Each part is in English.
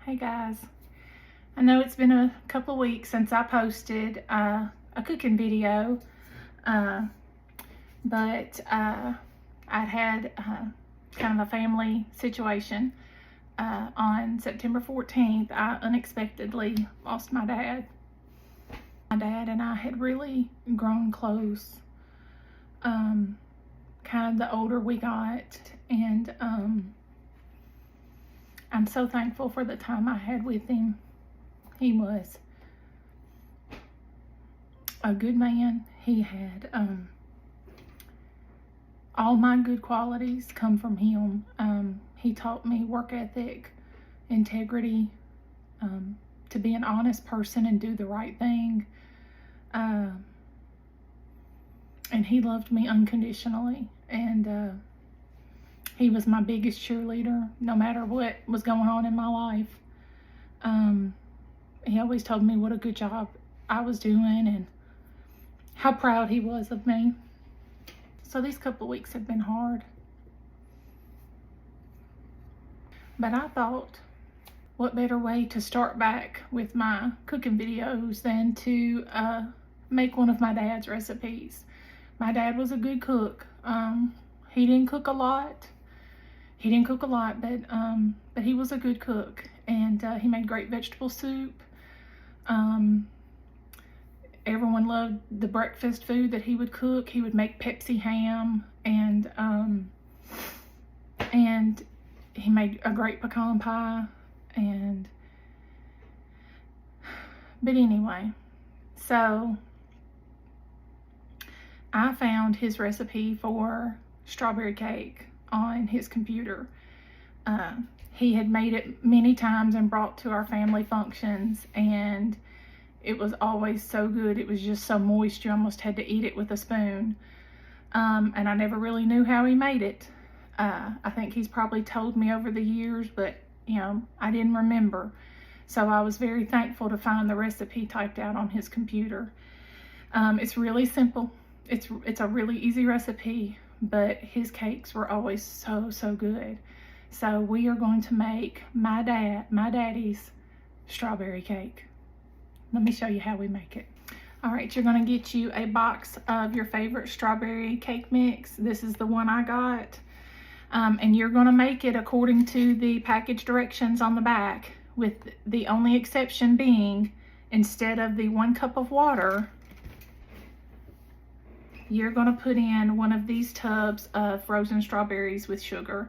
Hey guys, I know it's been a couple weeks since I posted a cooking video, but I'd had kind of a family situation. On September 14th, I unexpectedly lost my dad. My dad and I had really grown close, kind of the older we got, and I'm so thankful for the time I had with him. He was a good man. He had all my good qualities come from him. He taught me work ethic, integrity, to be an honest person and do the right thing. And he loved me unconditionally. And he was my biggest cheerleader, no matter what was going on in my life. He always told me what a good job I was doing and how proud he was of me. So these couple weeks have been hard. But I thought, what better way to start back with my cooking videos than to make one of my dad's recipes. My dad was a good cook. He didn't cook a lot. But he was a good cook, and he made great vegetable soup. Everyone loved the breakfast food that he would cook. He would make Pepsi ham, and he made a great pecan pie. But anyway, so I found his recipe for strawberry cake on his computer. He had made it many times and brought to our family functions, and it was always so good. It was just so moist, you almost had to eat it with a spoon. And I never really knew how he made it. I think he's probably told me over the years, but I didn't remember. So I was very thankful to find the recipe typed out on his computer. It's really simple. It's a really easy recipe, but his cakes were always so good. So we are going to make my daddy's strawberry cake. Let me show you how we make it. All right, you're gonna get you a box of your favorite strawberry cake mix. This is the one I got. And you're gonna make it according to the package directions on the back, with the only exception being, instead of the 1 cup of water, you're gonna put in one of these tubs of frozen strawberries with sugar.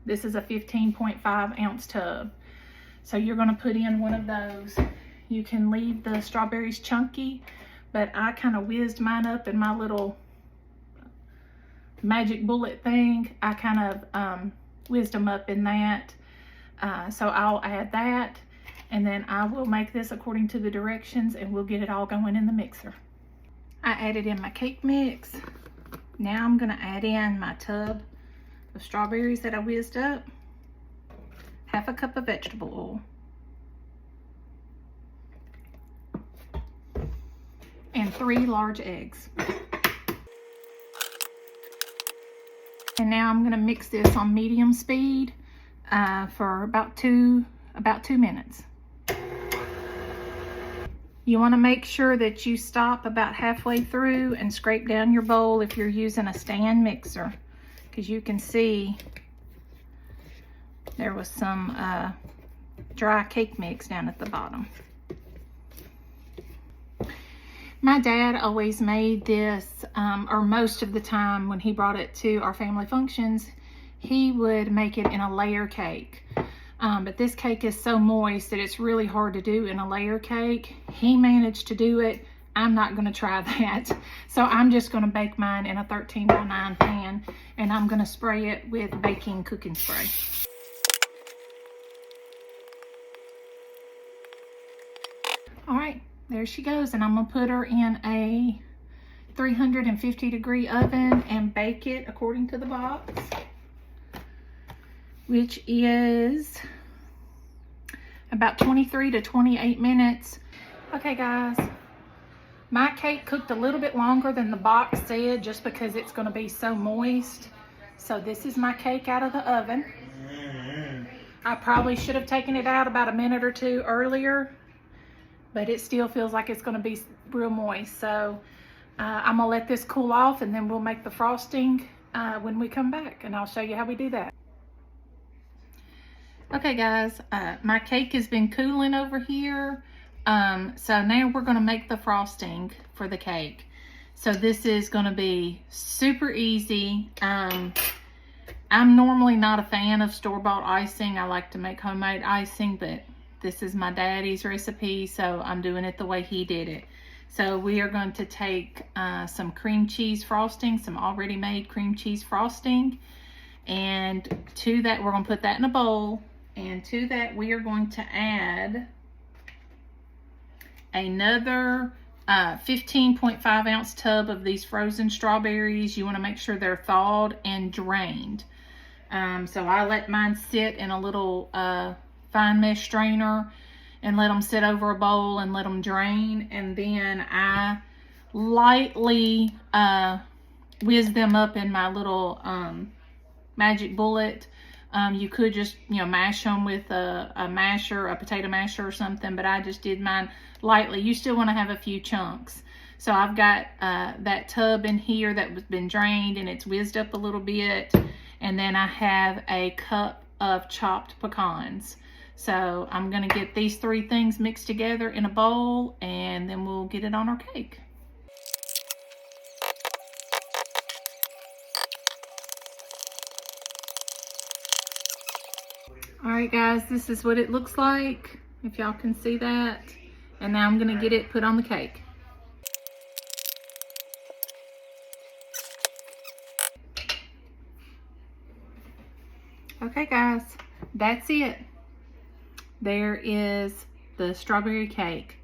This is a 15.5 ounce tub. So you're gonna put in one of those. You can leave the strawberries chunky, but I kind of whizzed mine up in my little magic bullet thing. I kind of whizzed them up in that. So I'll add that, and then I will make this according to the directions, and we'll get it all going in the mixer. I added in my cake mix. Now I'm gonna add in my tub of strawberries that I whizzed up, 1/2 cup of vegetable oil, and 3 large eggs. And now I'm gonna mix this on medium speed for about two minutes. You want to make sure that you stop about halfway through and scrape down your bowl if you're using a stand mixer, because you can see there was some dry cake mix down at the bottom. My dad always made this, or most of the time when he brought it to our family functions, he would make it in a layer cake. But this cake is so moist that it's really hard to do in a layer cake. He managed to do it. I'm not gonna try that. So I'm just gonna bake mine in a 13x9 pan, and I'm gonna spray it with baking cooking spray. All right, there she goes. And I'm gonna put her in a 350-degree oven and bake it according to the box, which is about 23 to 28 minutes. Okay guys, my cake cooked a little bit longer than the box said, just because it's gonna be so moist. So this is my cake out of the oven. I probably should have taken it out about a minute or two earlier, but it still feels like it's going to be real moist. So I'm going to let this cool off, and then we'll make the frosting when we come back, and I'll show you how we do that. Okay guys, my cake has been cooling over here. So now we're going to make the frosting for the cake. So this is going to be super easy. I'm normally not a fan of store-bought icing. I like to make homemade icing, but this is my daddy's recipe, so I'm doing it the way he did it. So we are going to take some cream cheese frosting, some already made cream cheese frosting, and to that we're going to put that in a bowl, and to that we are going to add another 15.5 ounce tub of these frozen strawberries. You want to make sure they're thawed and drained. So I let mine sit in a little fine mesh strainer and let them sit over a bowl and let them drain. And then I lightly whiz them up in my little magic bullet. You could just, mash them with a masher, a potato masher or something, but I just did mine lightly. You still want to have a few chunks. So I've got that tub in here that was been drained and it's whizzed up a little bit. And then I have a cup of chopped pecans. So I'm going to get these three things mixed together in a bowl, and then we'll get it on our cake. All right guys, this is what it looks like, if y'all can see that. And now I'm going to get it put on the cake. Okay guys, that's it. There is the strawberry cake.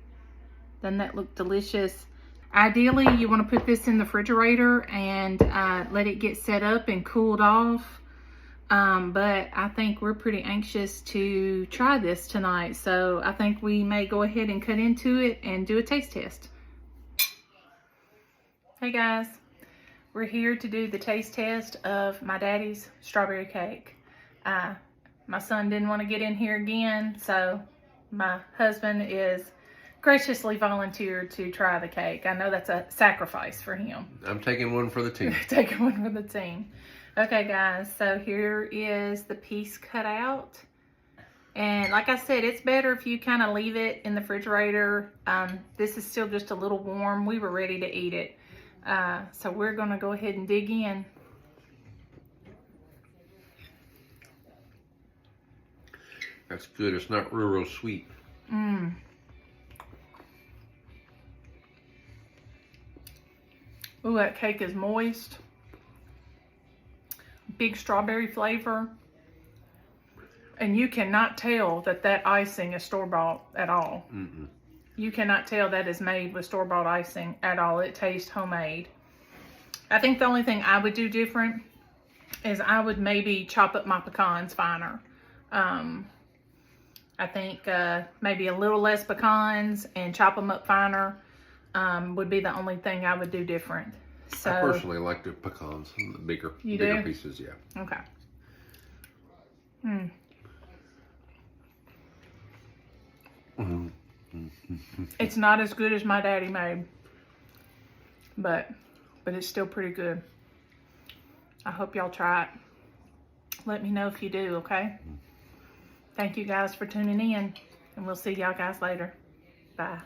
Doesn't that look delicious? Ideally, you want to put this in the refrigerator and let it get set up and cooled off. But I think we're pretty anxious to try this tonight. So I think we may go ahead and cut into it and do a taste test. Hey guys, we're here to do the taste test of my daddy's strawberry cake. My son didn't want to get in here again, so my husband is graciously volunteered to try the cake. I know that's a sacrifice for him. I'm taking one for the team. Taking one for the team. Okay guys, so here is the piece cut out. And like I said, it's better if you kind of leave it in the refrigerator. This is still just a little warm. We were ready to eat it. So we're going to go ahead and dig in. That's good. It's not real sweet. Mmm. Ooh, that cake is moist. Big strawberry flavor. And you cannot tell that that icing is store-bought at all. Mm-mm. You cannot tell that is made with store-bought icing at all. It tastes homemade. I think the only thing I would do different is I would maybe chop up my pecans finer. I think maybe a little less pecans and chop them up finer would be the only thing I would do different. So, I personally like the pecans, the bigger pieces, yeah. Okay. Hmm. It's not as good as my daddy made, but it's still pretty good. I hope y'all try it. Let me know if you do, okay? Thank you guys for tuning in, and we'll see y'all guys later. Bye.